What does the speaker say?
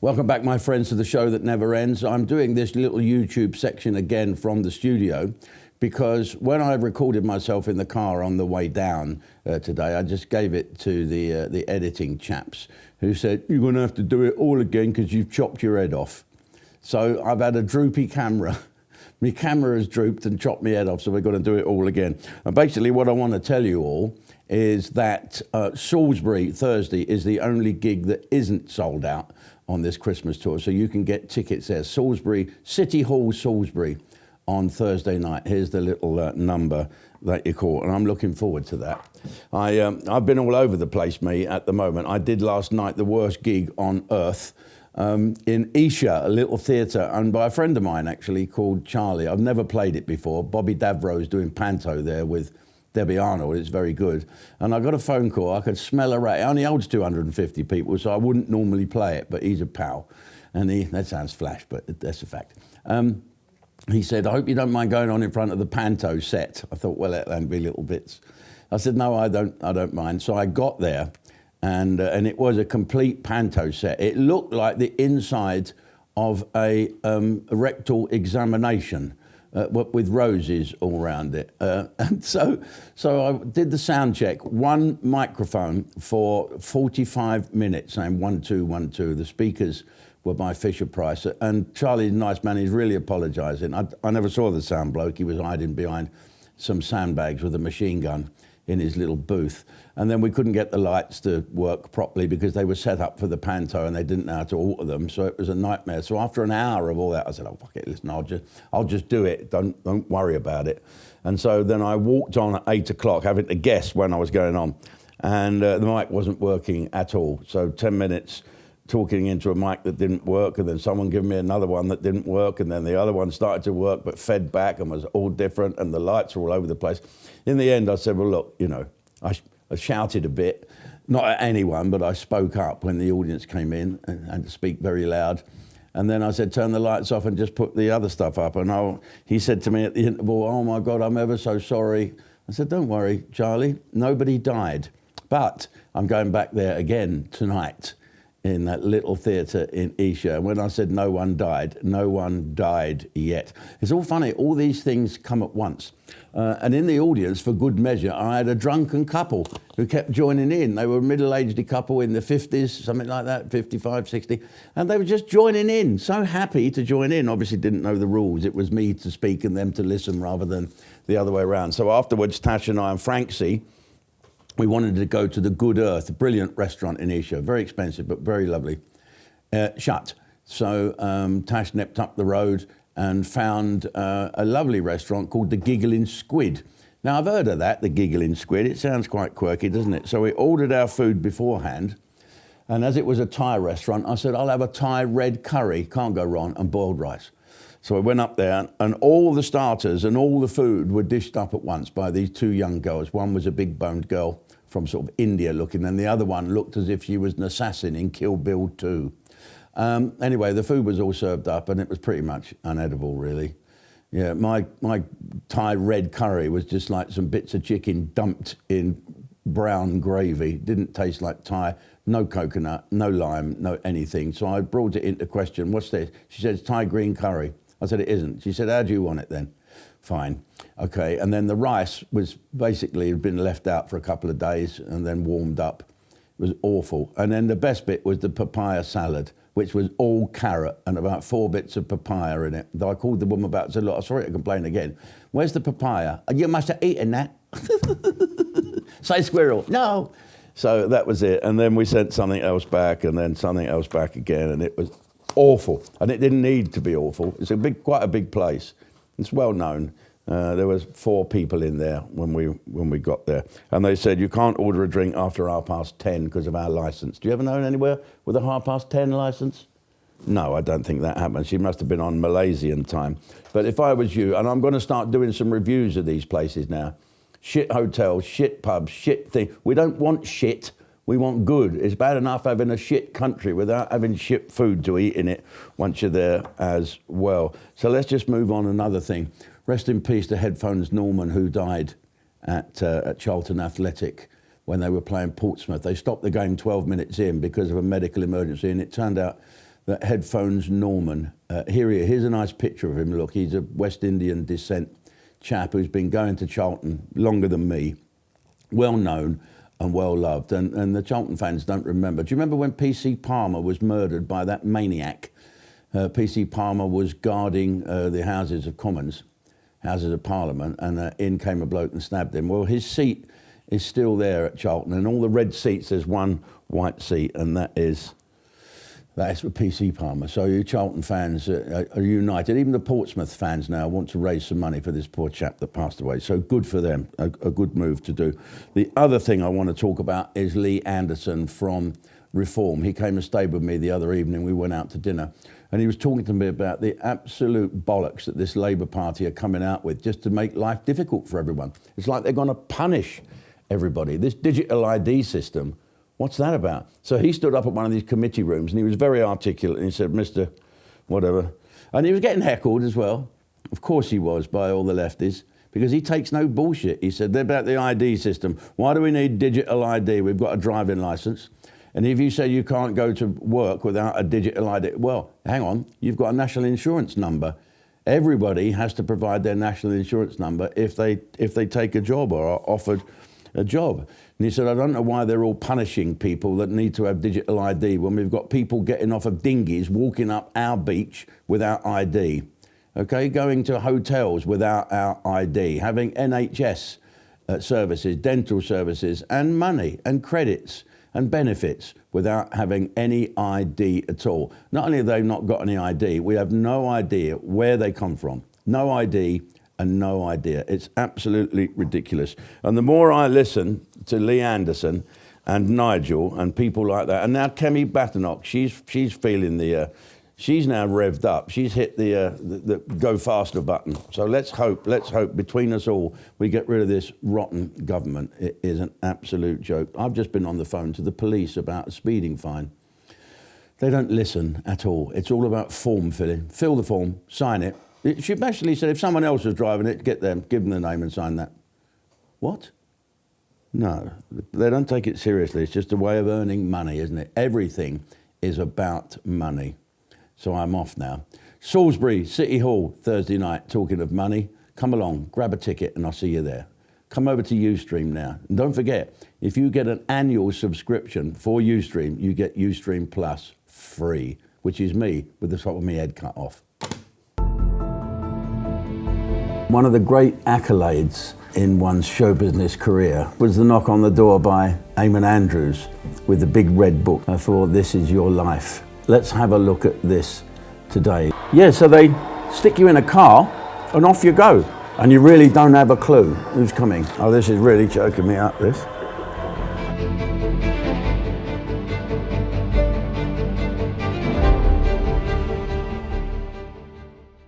Welcome back, my friends, to the show that never ends. I'm doing this little YouTube section again from the studio because when I recorded myself in the car on the way down today, I just gave it to the editing chaps who said, you're going to have to do it all again because you've chopped your head off. So I've had a droopy camera. My camera has drooped and chopped my head off, so we're going to do it all again. And basically what I want to tell you all is that Salisbury Thursday is the only gig that isn't sold out on this Christmas tour, so you can get tickets there. Salisbury, City Hall, Salisbury, on Thursday night. Here's the little number that you call, and I'm looking forward to that. I've been all over the place, me, at the moment. I did last night the worst gig on earth in Esher, a little theatre owned by a friend of mine, actually, called Charlie. I've never played it before. Bobby Davro's doing panto there with Debbie Arnold. It's very good. And I got a phone call. I could smell a rat. It only holds 250 people, so I wouldn't normally play it, but he's a pal. And that sounds flash, but that's a fact. He said, I hope you don't mind going on in front of the panto set. I thought, well, that'll be little bits. I said, no, I don't mind. So I got there, and it was a complete panto set. It looked like the inside of a rectal examination. With roses all around it. And so I did the sound check, one microphone for 45 minutes, saying 1, 2, 1, 2. The speakers were by Fisher-Price. And Charlie's a nice man, he's really apologising. I never saw the sound bloke. He was hiding behind some sandbags with a machine gun in his little booth. And then we couldn't get the lights to work properly because they were set up for the panto and they didn't know how to alter them, so it was a nightmare. So after an hour of all that, I said, oh, fuck it, listen, I'll just do it, don't worry about it. And so then I walked on at 8 o'clock, having to guess when I was going on, and the mic wasn't working at all. So 10 minutes talking into a mic that didn't work, and then someone gave me another one that didn't work, and then the other one started to work but fed back and was all different, and the lights were all over the place. In the end, I said, well, look, you know, I shouted a bit, not at anyone, but I spoke up when the audience came in and had to speak very loud. And then I said, turn the lights off and just put the other stuff up. And he said to me at the interval, oh my God, I'm ever so sorry. I said, don't worry, Charlie, nobody died. But I'm going back there again tonight in that little theatre in Esher. And when I said no one died yet. It's all funny, all these things come at once. And in the audience, for good measure, I had a drunken couple who kept joining in. They were a middle-aged couple in the 50s, something like that, 55, 60. And they were just joining in, so happy to join in. Obviously didn't know the rules. It was me to speak and them to listen rather than the other way around. So afterwards, Tash and I and Francie, we wanted to go to the Good Earth, a brilliant restaurant in Esher, very expensive but very lovely, shut. So Tash nipped up the road and found a lovely restaurant called the Giggling Squid. Now, I've heard of that, the Giggling Squid. It sounds quite quirky, doesn't it? So we ordered our food beforehand, and as it was a Thai restaurant, I said, I'll have a Thai red curry, can't go wrong, and boiled rice. So we went up there, and all the starters and all the food were dished up at once by these two young girls. One was a big-boned girl from sort of India looking, and the other one looked as if she was an assassin in Kill Bill 2. Anyway, the food was all served up, and it was pretty much unedible, really. Yeah, my Thai red curry was just like some bits of chicken dumped in brown gravy. Didn't taste like Thai. No coconut, no lime, no anything. So I brought it into question. What's this? She said, it's Thai green curry. I said, it isn't. She said, how do you want it then? Fine. Okay. And then the rice was basically had been left out for a couple of days and then warmed up. It was awful. And then the best bit was the papaya salad, which was all carrot and about 4 bits of papaya in it. Though I called the woman back and said, look, I'm sorry to complain again. Where's the papaya? You must have eaten that. Say squirrel. No. So that was it. And then we sent something else back and then something else back again. And it was awful. And it didn't need to be awful. It's quite a big place. It's well known. There was 4 people in there when we got there. And they said, you can't order a drink after 10:30 because of our licence. Do you ever know anywhere with a 10:30 licence? No, I don't think that happened. She must have been on Malaysian time. But if I was you, and I'm going to start doing some reviews of these places now. Shit hotels, shit pubs, shit thing. We don't want shit. We want good. It's bad enough having a shit country without having shit food to eat in it once you're there as well. So let's just move on another thing. Rest in peace to Headphones Norman, who died at Charlton Athletic when they were playing Portsmouth. They stopped the game 12 minutes in because of a medical emergency, and it turned out that headphones Norman. Here's a nice picture of him. Look, he's a West Indian descent chap who's been going to Charlton longer than me, well known and well loved. And the Charlton fans don't remember. Do you remember when PC Palmer was murdered by that maniac? PC Palmer was guarding the Houses of Commons, Houses of Parliament, and in came a bloke and stabbed him. Well, his seat is still there at Charlton, and all the red seats, there's one white seat, and that is for PC Palmer. So you Charlton fans are united. Even the Portsmouth fans now want to raise some money for this poor chap that passed away. So good for them, a good move to do. The other thing I want to talk about is Lee Anderson from Reform. He came and stayed with me the other evening. We went out to dinner, and he was talking to me about the absolute bollocks that this Labour Party are coming out with just to make life difficult for everyone. It's like they're going to punish everybody. This digital ID system, what's that about? So he stood up at one of these committee rooms and he was very articulate and he said, Mr. Whatever. And he was getting heckled as well. Of course he was, by all the lefties, because he takes no bullshit. He said, they're about the ID system. Why do we need digital ID? We've got a driving licence. And if you say you can't go to work without a digital ID, well, hang on, you've got a national insurance number. Everybody has to provide their national insurance number if they take a job or are offered a job. And he said, I don't know why they're all punishing people that need to have digital ID when we've got people getting off of dinghies, walking up our beach without ID, okay, going to hotels without our ID, having NHS services, dental services, and money and credits and benefits without having any ID at all. Not only have they not got any ID, we have no idea where they come from. No ID and no idea. It's absolutely ridiculous. And the more I listen to Lee Anderson and Nigel and people like that, and now Kemi Badenoch, she's feeling she's now revved up. She's hit the go faster button. So let's hope between us all we get rid of this rotten government. It is an absolute joke. I've just been on the phone to the police about a speeding fine. They don't listen at all. It's all about form filling. Fill the form, sign it. She basically said if someone else was driving it, give them the name and sign that. What? No, they don't take it seriously. It's just a way of earning money, isn't it? Everything is about money. So I'm off now. Salisbury City Hall, Thursday night, talking of money. Come along, grab a ticket and I'll see you there. Come over to Ustream now. And don't forget, if you get an annual subscription for Ustream, you get Ustream Plus free, which is me with the top of my head cut off. One of the great accolades in one's show business career was the knock on the door by Eamon Andrews with the big red book. I thought, this is your life. Let's have a look at this today. Yeah, so they stick you in a car and off you go. And you really don't have a clue who's coming. Oh, this is really choking me up, this.